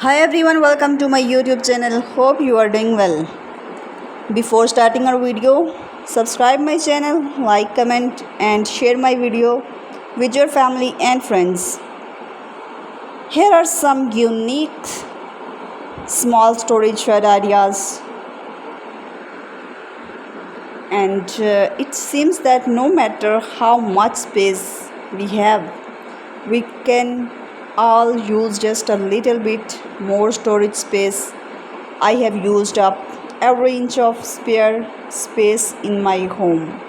Hi everyone, welcome to my YouTube channel. Hope you are doing well. Before starting our video, subscribe my channel, like, comment and share my video with your family and friends. Here are some unique small storage shed ideas, and it seems that no matter how much space we have, we can all use just a little bit more storage space. I have used up every inch of spare space in my home,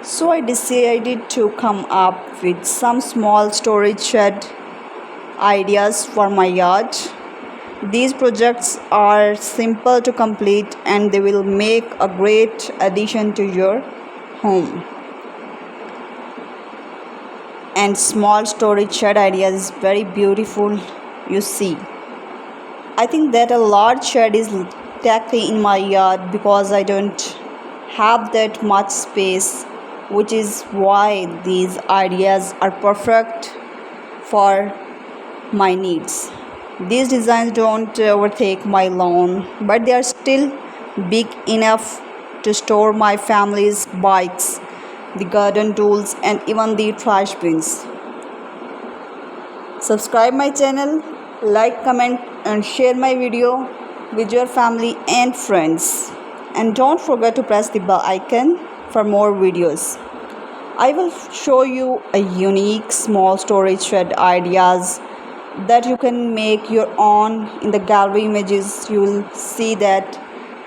so I decided to come up with some small storage shed ideas for my yard. These projects are simple to complete and they will make a great addition to your home. And small storage shed ideas is very beautiful. You see, I think that a large shed is tacky in my yard because I don't have that much space, which is why these ideas are perfect for my needs. These designs don't overtake my lawn, but they are still big enough to store my family's bikes, the garden tools, and even the trash bins. Subscribe my channel, like, comment, and share my video with your family and friends. And don't forget to press the bell icon for more videos. I will show you a unique small storage shed ideas that you can make your own. In the gallery images you will see that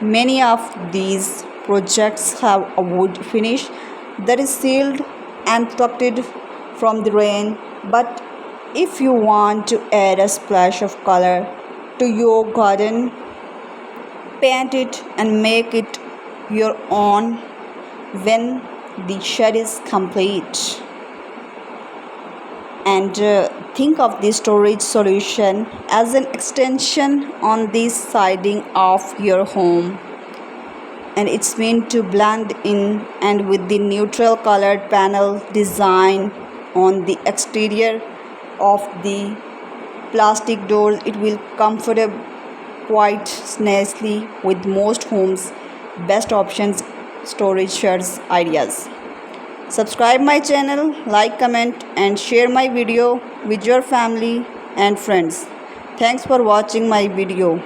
many of these projects have a wood finish that is sealed and protected from the rain, but if you want to add a splash of color to your garden, paint it and make it your own when the shed is complete. And think of the storage solution as an extension on the siding of your home, and it's meant to blend in, and with the neutral colored panel design on the exterior of the plastic doors, it will comfortable quite nicely with most homes best options storage sheds ideas. Subscribe my channel, like, comment and share my video with your family and friends. Thanks for watching my video.